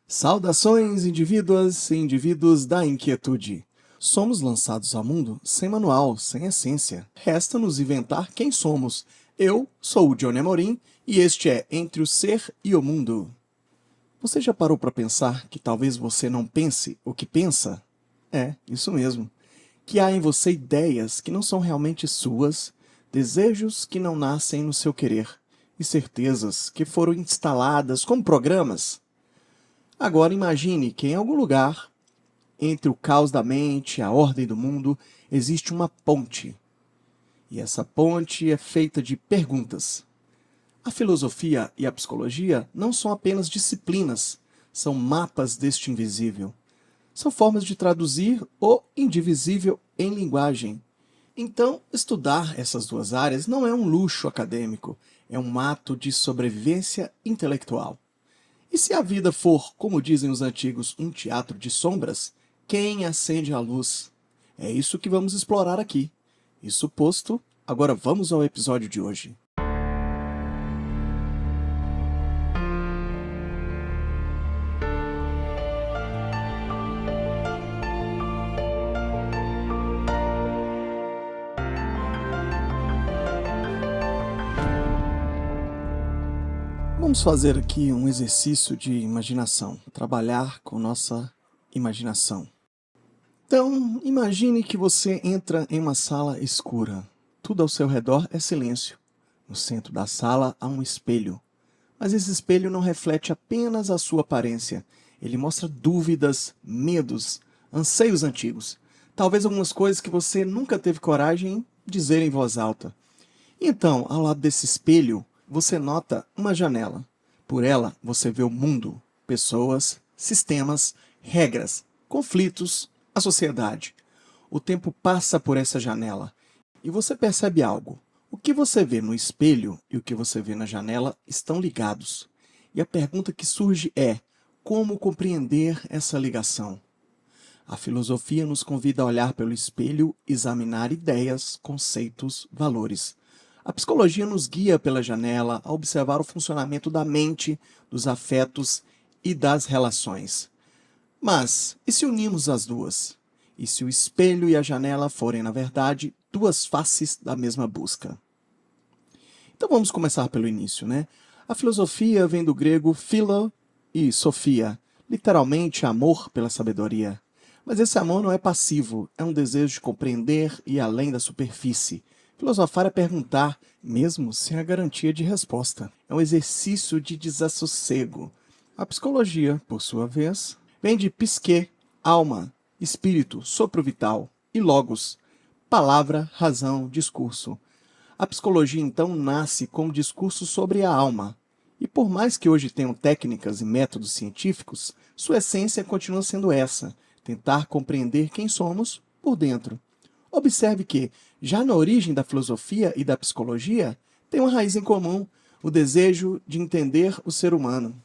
Saudações, indivíduas e indivíduos da inquietude. Somos lançados ao mundo sem manual, sem essência. Resta-nos inventar quem somos. Eu sou o Johnny Amorim e este é Entre o Ser e o Mundo. Você já parou para pensar que talvez você não pense o que pensa? É, isso mesmo. Que há em você ideias que não são realmente suas, desejos que não nascem no seu querer e certezas que foram instaladas como programas? Agora imagine que em algum lugar, entre o caos da mente e a ordem do mundo, existe uma ponte. E essa ponte é feita de perguntas. A filosofia e a psicologia não são apenas disciplinas, são mapas deste invisível. São formas de traduzir o indivisível em linguagem. Então, estudar essas duas áreas não é um luxo acadêmico, é um ato de sobrevivência intelectual. E se a vida for, como dizem os antigos, um teatro de sombras, quem acende a luz? É isso que vamos explorar aqui. Isso posto, agora vamos ao episódio de hoje. Vamos fazer aqui um exercício de imaginação, trabalhar com nossa imaginação. Então, imagine que você entra em uma sala escura. Tudo ao seu redor é silêncio. No centro da sala há um espelho. Mas esse espelho não reflete apenas a sua aparência. Ele mostra dúvidas, medos, anseios antigos. Talvez algumas coisas que você nunca teve coragem de dizer em voz alta. Então, ao lado desse espelho, você nota uma janela. Por ela, você vê o mundo, pessoas, sistemas, regras, conflitos, a sociedade. O tempo passa por essa janela e você percebe algo. O que você vê no espelho e o que você vê na janela estão ligados. E a pergunta que surge é: como compreender essa ligação? A filosofia nos convida a olhar pelo espelho, examinar ideias, conceitos, valores. A psicologia nos guia pela janela a observar o funcionamento da mente, dos afetos e das relações. Mas, e se unirmos as duas? E se o espelho e a janela forem, na verdade, duas faces da mesma busca? Então vamos começar pelo início, né? A filosofia vem do grego philo e sofia, literalmente amor pela sabedoria. Mas esse amor não é passivo, é um desejo de compreender e ir além da superfície. Filosofar é perguntar, mesmo sem a garantia de resposta. É um exercício de desassossego. A psicologia, por sua vez, vem de psique, alma, espírito, sopro vital, e logos, palavra, razão, discurso. A psicologia, então, nasce como discurso sobre a alma. E por mais que hoje tenham técnicas e métodos científicos, sua essência continua sendo essa: tentar compreender quem somos por dentro. Observe que, já na origem da filosofia e da psicologia, tem uma raiz em comum: o desejo de entender o ser humano.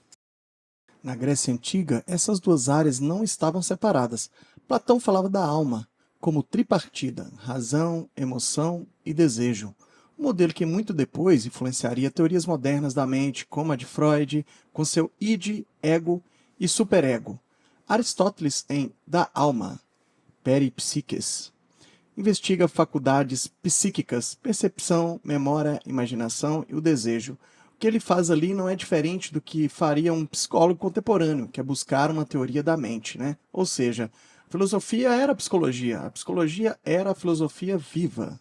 Na Grécia Antiga, essas duas áreas não estavam separadas. Platão falava da alma como tripartida: razão, emoção e desejo. Um modelo que muito depois influenciaria teorias modernas da mente, como a de Freud, com seu id, ego e superego. Aristóteles, em Da Alma, Peripsiques, investiga faculdades psíquicas, percepção, memória, imaginação e o desejo. O que ele faz ali não é diferente do que faria um psicólogo contemporâneo, que é buscar uma teoria da mente, né? Ou seja, a filosofia era a psicologia era a filosofia viva.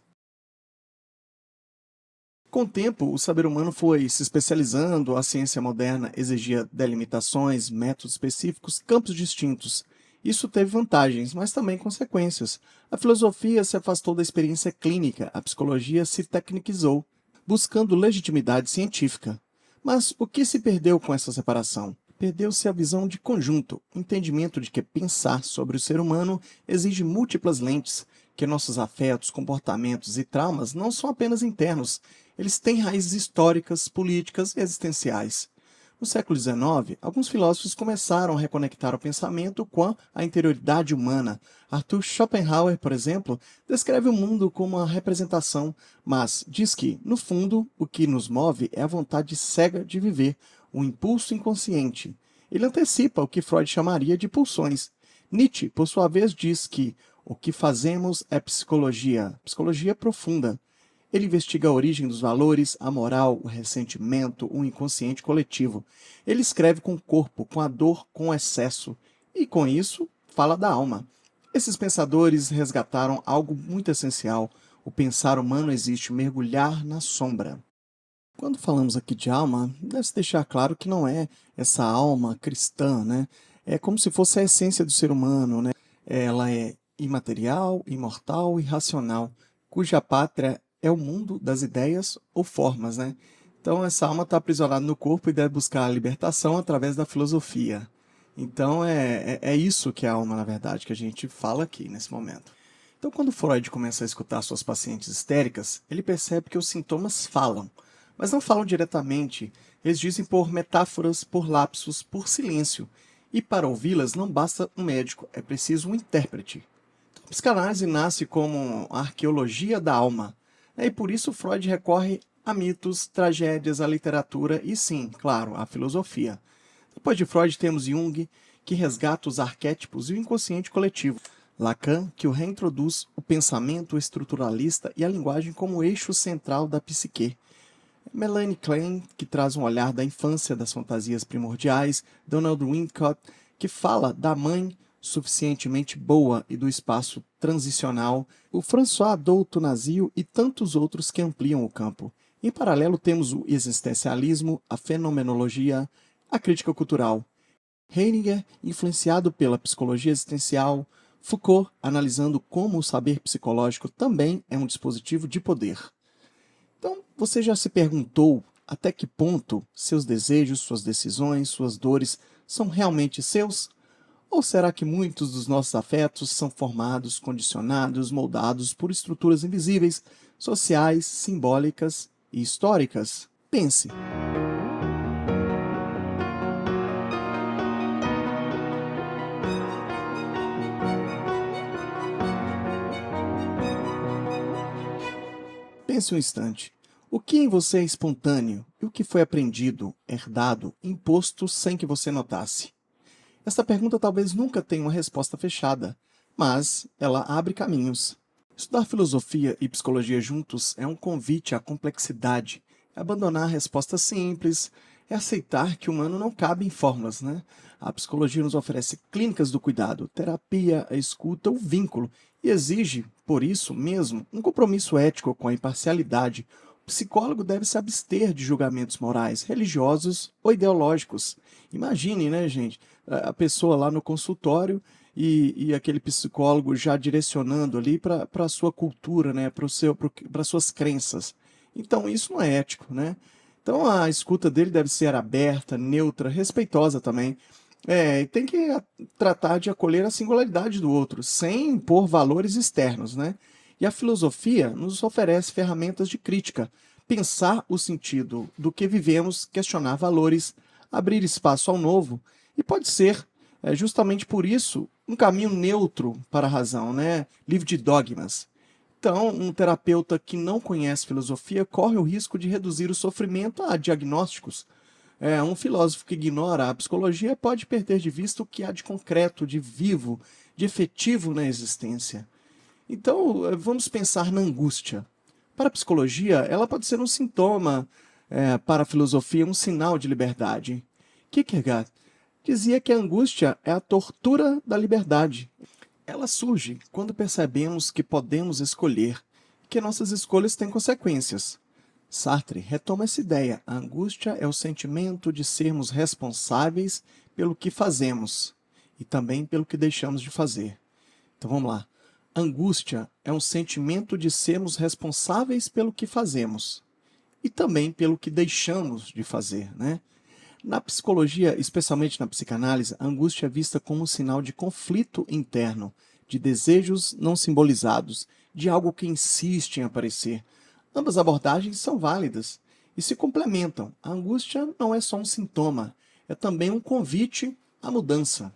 Com o tempo, o saber humano foi se especializando, a ciência moderna exigia delimitações, métodos específicos, campos distintos. Isso teve vantagens, mas também consequências. A filosofia se afastou da experiência clínica, a psicologia se tecnicizou, buscando legitimidade científica. Mas o que se perdeu com essa separação? Perdeu-se a visão de conjunto, o entendimento de que pensar sobre o ser humano exige múltiplas lentes, que nossos afetos, comportamentos e traumas não são apenas internos, eles têm raízes históricas, políticas e existenciais. No século XIX, alguns filósofos começaram a reconectar o pensamento com a interioridade humana. Arthur Schopenhauer, por exemplo, descreve o mundo como uma representação, mas diz que, no fundo, o que nos move é a vontade cega de viver, o impulso inconsciente. Ele antecipa o que Freud chamaria de pulsões. Nietzsche, por sua vez, diz que o que fazemos é psicologia, psicologia profunda. Ele investiga a origem dos valores, a moral, o ressentimento, o inconsciente coletivo. Ele escreve com o corpo, com a dor, com o excesso. E, com isso, fala da alma. Esses pensadores resgataram algo muito essencial. O pensar humano existe mergulhar na sombra. Quando falamos aqui de alma, deve-se deixar claro que não é essa alma cristã, né? É como se fosse a essência do ser humano, né? Ela é imaterial, imortal e racional, cuja pátria é o mundo das ideias ou formas, né? Então essa alma está aprisionada no corpo e deve buscar a libertação através da filosofia. Então é isso que é a alma, na verdade, que a gente fala aqui nesse momento. Então quando Freud começa a escutar suas pacientes histéricas, ele percebe que os sintomas falam, mas não falam diretamente, eles dizem por metáforas, por lapsos, por silêncio. E para ouvi-las não basta um médico, é preciso um intérprete. Então, a psicanálise nasce como a arqueologia da alma, né? E por isso Freud recorre a mitos, tragédias, à literatura e sim, claro, à filosofia. Depois de Freud temos Jung, que resgata os arquétipos e o inconsciente coletivo. Lacan, que o reintroduz o pensamento estruturalista e a linguagem como eixo central da psique. Melanie Klein, que traz um olhar da infância das fantasias primordiais, Donald Winnicott, que fala da mãe suficientemente boa e do espaço transicional, o François Douto-Nazio e tantos outros que ampliam o campo. Em paralelo temos o existencialismo, a fenomenologia, a crítica cultural. Heidegger, influenciado pela psicologia existencial, Foucault, analisando como o saber psicológico também é um dispositivo de poder. Então, você já se perguntou até que ponto seus desejos, suas decisões, suas dores são realmente seus? Ou será que muitos dos nossos afetos são formados, condicionados, moldados por estruturas invisíveis, sociais, simbólicas e históricas? Pense. Pense um instante. O que em você é espontâneo e o que foi aprendido, herdado, imposto sem que você notasse? Esta pergunta talvez nunca tenha uma resposta fechada, mas ela abre caminhos. Estudar filosofia e psicologia juntos é um convite à complexidade, é abandonar respostas simples, é aceitar que o humano não cabe em fórmulas, né? A psicologia nos oferece clínicas do cuidado, terapia, a escuta, o vínculo, e exige, por isso mesmo, um compromisso ético com a imparcialidade. O psicólogo deve se abster de julgamentos morais, religiosos ou ideológicos. Imagine, né, gente, a pessoa lá no consultório e aquele psicólogo já direcionando ali para a sua cultura, né, para as suas crenças. Então, isso não é ético, né? Então, a escuta dele deve ser aberta, neutra, respeitosa também. E tem que tratar de acolher a singularidade do outro, sem impor valores externos, né? E a filosofia nos oferece ferramentas de crítica, pensar o sentido do que vivemos, questionar valores, abrir espaço ao novo, e pode ser, justamente por isso, um caminho neutro para a razão, né? Livre de dogmas. Então, um terapeuta que não conhece filosofia corre o risco de reduzir o sofrimento a diagnósticos. Um filósofo que ignora a psicologia pode perder de vista o que há de concreto, de vivo, de efetivo na existência. Então, vamos pensar na angústia. Para a psicologia, ela pode ser um sintoma, para a filosofia, um sinal de liberdade. Kierkegaard dizia que a angústia é a tortura da liberdade. Ela surge quando percebemos que podemos escolher, que nossas escolhas têm consequências. Sartre retoma essa ideia. A angústia é o sentimento de sermos responsáveis pelo que fazemos e também pelo que deixamos de fazer. Então vamos lá. Angústia é um sentimento de sermos responsáveis pelo que fazemos e também pelo que deixamos de fazer, né? Na psicologia, especialmente na psicanálise, a angústia é vista como um sinal de conflito interno, de desejos não simbolizados, de algo que insiste em aparecer. Ambas abordagens são válidas e se complementam. A angústia não é só um sintoma, é também um convite à mudança.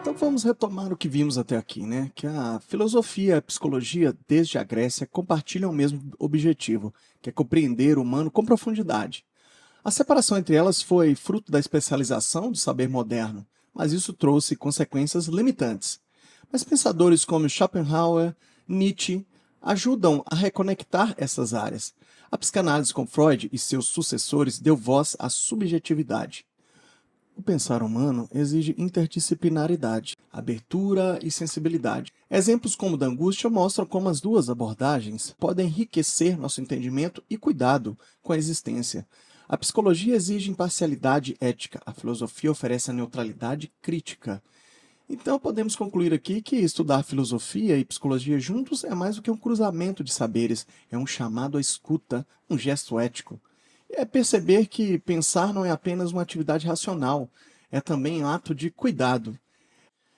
Então, Vamos retomar o que vimos até aqui, né? Que a filosofia e a psicologia, desde a Grécia, compartilham o mesmo objetivo, que é compreender o humano com profundidade. A separação entre elas foi fruto da especialização do saber moderno, mas isso trouxe consequências limitantes. Mas pensadores como Schopenhauer, Nietzsche ajudam a reconectar essas áreas. A psicanálise com Freud e seus sucessores deu voz à subjetividade. O pensar humano exige interdisciplinaridade, abertura e sensibilidade. Exemplos como o da angústia mostram como as duas abordagens podem enriquecer nosso entendimento e cuidado com a existência. A psicologia exige imparcialidade ética, a filosofia oferece a neutralidade crítica. Então podemos concluir aqui que estudar filosofia e psicologia juntos é mais do que um cruzamento de saberes, é um chamado à escuta, um gesto ético. É perceber que pensar não é apenas uma atividade racional, é também um ato de cuidado.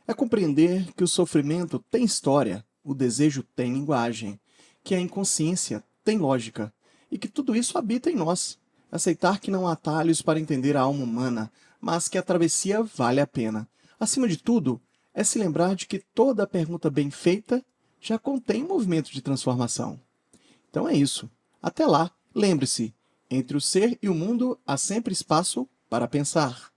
É compreender que o sofrimento tem história, o desejo tem linguagem, que a inconsciência tem lógica e que tudo isso habita em nós. Aceitar que não há atalhos para entender a alma humana, mas que a travessia vale a pena. Acima de tudo, é se lembrar de que toda pergunta bem feita já contém um movimento de transformação. Então é isso. Até lá, lembre-se, entre o ser e o mundo há sempre espaço para pensar.